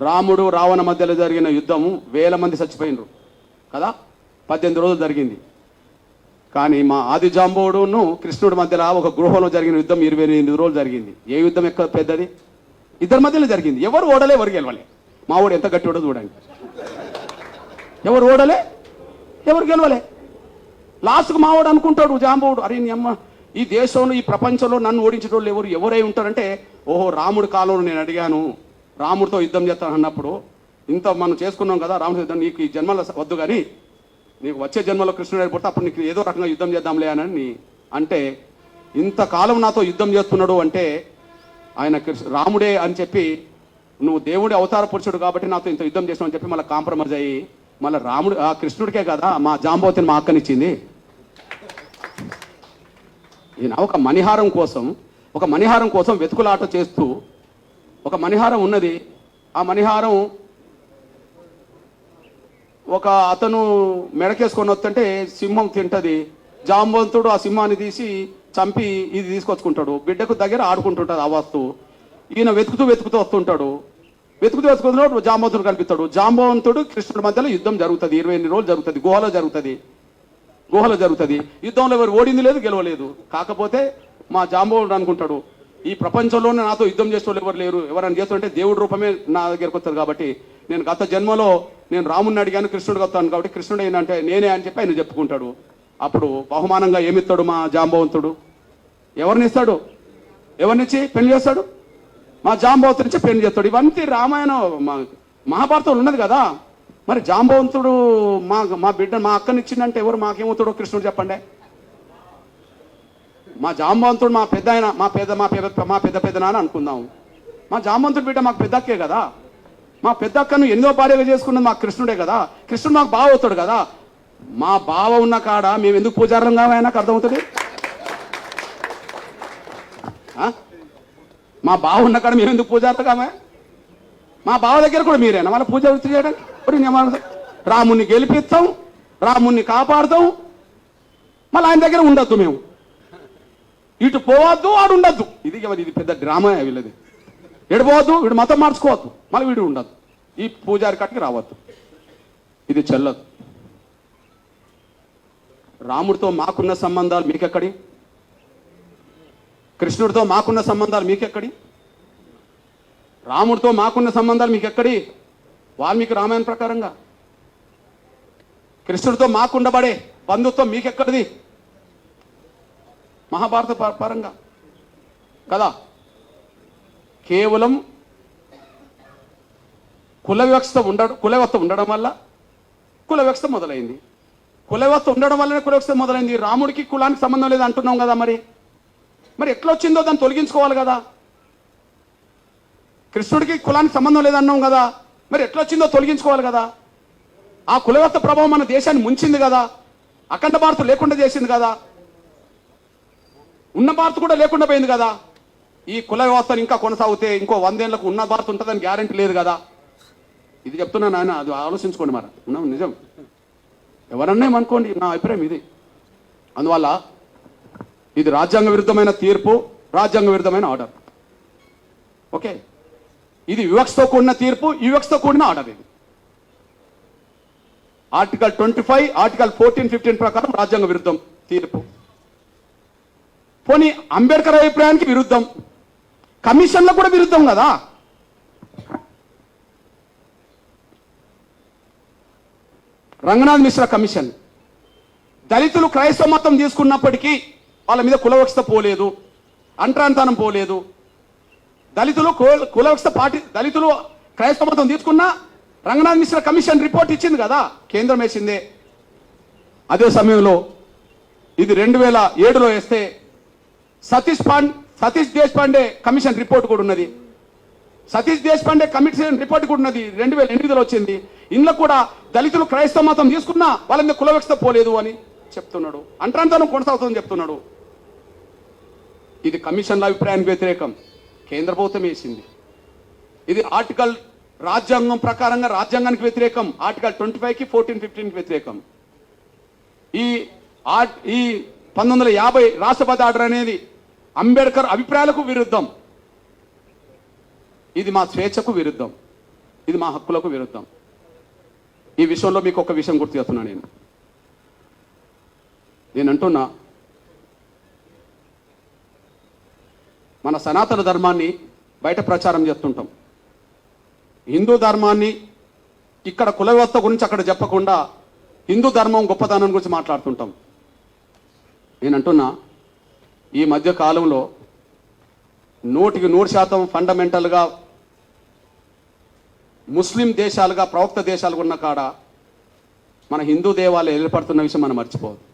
రాముడు రావణ మధ్యలో జరిగిన యుద్ధము వేల మంది చచ్చిపోయినరు కదా, 18 రోజులు జరిగింది. కానీ మా ఆది జాంబవుడును కృష్ణుడి మధ్యలో ఒక గృహంలో జరిగిన యుద్ధం 28 రోజులు జరిగింది. ఏ యుద్ధం ఎక్కువ పెద్దది? ఇద్దరి మధ్యలో జరిగింది. ఎవరు ఓడలే, ఎవరు గెలవలే. మా ఓడు ఎంత గట్టి ఓడో చూడండి. ఎవరు ఓడలే, ఎవరు గెలవలే. లాస్ట్కు మా ఓడు అనుకుంటాడు జాంబవుడు, అరే నీ అమ్మ, ఈ దేశంలో ఈ ప్రపంచంలో నన్ను ఓడించేటోళ్ళు ఎవరై ఉంటారంటే, ఓహో రాముడి కాలంలో నేను అడిగాను, రాముడితో యుద్ధం చేస్తాను అన్నప్పుడు, ఇంత మనం చేసుకున్నాం కదా రాముడి యుద్ధం, నీకు ఈ జన్మలో వద్దు కానీ నీకు వచ్చే జన్మలో కృష్ణుడు అయిపోతే అప్పుడు నీకు ఏదో రకంగా యుద్ధం చేద్దాంలే అని అంటే, ఇంతకాలం నాతో యుద్ధం చేస్తున్నాడు అంటే ఆయన రాముడే అని చెప్పి, నువ్వు దేవుడి అవతార పురుషుడు కాబట్టి నాతో ఇంత యుద్ధం చేసినావు అని చెప్పి మళ్ళీ కాంప్రమైజ్ అయ్యి మళ్ళీ రాముడు ఆ కృష్ణుడికే కదా మా జాంబవతిని మా అక్కనిచ్చింది. ఈయన ఒక మణిహారం కోసం వెతుకులాట చేస్తూ, ఒక మణిహారం ఉన్నది, ఆ మణిహారం ఒక అతను మెడకేసుకొని వస్తుంటే సింహం తింటది. జాంబవంతుడు ఆ సింహాన్ని తీసి చంపి ఇది తీసుకొచ్చుకుంటాడు, బిడ్డకు దగ్గర ఆడుకుంటుంటాడు ఆ వస్తువు. ఈయన వెతుకుతూ వస్తుంటాడు, వెతుకుతూ జాంబవంతుడు కనిపిస్తాడు. జాంబవంతుడు కృష్ణుడి మధ్యలో యుద్ధం జరుగుతుంది, 28 రోజులు జరుగుతుంది, గుహలో జరుగుతుంది. యుద్ధంలో ఎవరు ఓడింది లేదు, గెలవలేదు. కాకపోతే మా జాంబవుడు అనుకుంటాడు, ఈ ప్రపంచంలోనే నాతో యుద్ధం చేసే వాళ్ళు ఎవరు లేరు, ఎవరైనా చేస్తుంటే దేవుడి రూపమే నా దగ్గరకు వస్తారు కాబట్టి, నేను గత జన్మలో నేను రాముడిని అడిగాను, కృష్ణుడికి వస్తాను కాబట్టి కృష్ణుడు ఏంటంటే నేనే అని చెప్పి ఆయన చెప్పుకుంటాడు. అప్పుడు బహుమానంగా ఏమిస్తాడు మా జాంబవంతుడు? ఎవరినిస్తాడు? ఎవరినిచ్చి పెళ్లి చేస్తాడు? మా జాంబవంతునిచ్చి పెళ్లి చేస్తాడు. ఇవంతా రామాయణం మహాభారతంలో ఉన్నది కదా. మరి జాంబవంతుడు మా బిడ్డ మా అక్కనిచ్చిందంటే ఎవరు మాకేమవుతాడో కృష్ణుడు చెప్పండి. మా జాంబవంతుడు మా పెద్ద ఆయన, మా పెద్ద నాన్న అనుకుందాం. మా జాంబవంతుడు బిడ్డ మాకు పెద్ద అక్కే కదా. మా పెద్ద అక్కను ఎన్నో భార్యగా చేసుకున్నది మాకు కృష్ణుడే కదా. కృష్ణుడు మాకు బావ అవుతాడు కదా. మా బావ ఉన్న కాడ మేము ఎందుకు పూజారం కావాలి? నాకు అర్థమవుతుంది. మా బావ ఉన్న కాడ మేము ఎందుకు పూజారం కామే? మా బావ దగ్గర కూడా మీరేనా మళ్ళీ పూజ వృత్తి చేయడానికి? రాముణ్ణి గెలిపిస్తాం, రాముణ్ణి కాపాడుతాం, మళ్ళీ ఆయన దగ్గర ఉండొద్దు. మేము ఇటు పోవద్దు, వాడు ఉండద్దు. ఇది పెద్ద డ్రామా వీళ్ళది. ఎడిపోవద్దు, వీడు మతం మార్చుకోవద్దు, మళ్ళీ వీడు ఉండద్దు, ఈ పూజారి కట్టుకి రావద్దు. ఇది చెల్లదు. రాముడితో మాకున్న సంబంధాలు మీకెక్కడి? కృష్ణుడితో మాకున్న సంబంధాలు మీకెక్కడి? రాముడితో మాకున్న సంబంధాలు మీకెక్కడి? వాల్మీకి రామాయణ ప్రకారంగా. కృష్ణుడితో మాకుండబడే బంధుత్వం మీకెక్కడిది? మహాభారత పరంగా కదా. కేవలం కుల వ్యవస్థ ఉండడం వల్ల కుల వ్యవస్థ మొదలైంది. కుల వ్యవస్థ ఉండడం వల్లనే కుల వ్యవస్థ మొదలైంది. రాముడికి కులానికి సంబంధం లేదు అంటున్నాం కదా. మరి ఎట్లా వచ్చిందో దాన్ని తొలగించుకోవాలి కదా. కృష్ణుడికి కులానికి సంబంధం లేదన్నాం కదా, మరి ఎట్లా వచ్చిందో తొలగించుకోవాలి కదా. ఆ కుల వ్యవస్థ ప్రభావం మన దేశాన్ని ముంచింది కదా. అఖండ భారత్ లేకుండా చేసింది కదా. ఉన్న భారత్ కూడా లేకుండా పోయింది కదా. ఈ కుల వ్యవస్థను ఇంకా కొనసాగితే ఇంకో 100 ఏళ్లకు ఉన్న భారత్ ఉంటుందని గ్యారెంటీ లేదు కదా. ఇది చెప్తున్నాను ఆయన, అది ఆలోచించుకోండి. మరి నిజం ఎవరన్నా ఏమనుకోండి, నా అభిప్రాయం ఇది. అందువల్ల ఇది రాజ్యాంగ విరుద్ధమైన తీర్పు, రాజ్యాంగ విరుద్ధమైన ఆర్డర్. ఓకే, ఇది వివక్షతో కూడిన తీర్పు, వివక్షతో కూడిన ఆర్డర్. ఇది ఆర్టికల్ 25, ఆర్టికల్ 14, 15 ప్రకారం రాజ్యాంగ విరుద్ధం తీర్పు. పోనీ అంబేద్కర్ అభిప్రాయానికి విరుద్ధం, కమిషన్లో కూడా విరుద్ధం కదా. రంగనాథ్ మిశ్రా కమిషన్ దళితులు క్రైస్తవ మతం తీసుకున్నప్పటికీ వాళ్ళ మీద కులవక్షత పోలేదు, అంటరాంతనం పోలేదు. దళితులు కులవక్షత దళితులు క్రైస్తవ మతం తీసుకున్నా రంగనాథ్ మిశ్రా కమిషన్ రిపోర్ట్ ఇచ్చింది కదా, కేంద్రం వేసిందే. అదే సమయంలో ఇది 2007లో వేస్తే సతీష్ దేశపాండే కమిషన్ రిపోర్ట్ కూడా ఉన్నది. సతీష్ దేశపాండే కమిషన్ రిపోర్ట్ కూడా ఉన్నది, 2008లో వచ్చింది. ఇందులో కూడా దళితులు క్రైస్తవ మతం తీసుకున్నా వాళ్ళ మీద కులవక్షత పోలేదు అని చెప్తున్నాడు, అంటరాంతనం కొనసాగుతుందని చెప్తున్నాడు. ఇది కమిషన్ల అభిప్రాయానికి వ్యతిరేకం, కేంద్ర ప్రభుత్వం వేసింది. ఇది ఆర్టికల్ రాజ్యాంగం ప్రకారంగా రాజ్యాంగానికి వ్యతిరేకం, ఆర్టికల్ 25కి 14, 15కి వ్యతిరేకం. ఈ 1950 రాష్ట్రపతి ఆర్డర్ అనేది అంబేద్కర్ అభిప్రాయాలకు విరుద్ధం, ఇది మా స్వేచ్ఛకు విరుద్ధం. ఇది మా హక్కులకు విరుద్ధం. ఈ విషయంలో మీకు ఒక విషయం గుర్తు చేస్తున్నా. నేను అంటున్నా, మన సనాతన ధర్మాన్ని బయట ప్రచారం చేస్తుంటాం, హిందూ ధర్మాన్ని ఇక్కడ కుల వ్యవస్థ గురించి అక్కడ చెప్పకుండా హిందూ ధర్మం గొప్పతనం గురించి మాట్లాడుతుంటాం. నేను అంటున్నా, ఈ మధ్య కాలంలో 100% ఫండమెంటల్గా ముస్లిం దేశాలుగా ప్రవక్త దేశాలుగా ఉన్న కాడ మన హిందూ దేవాలయాలు ఏర్పడుతున్న విషయం మనం మర్చిపోవద్దు.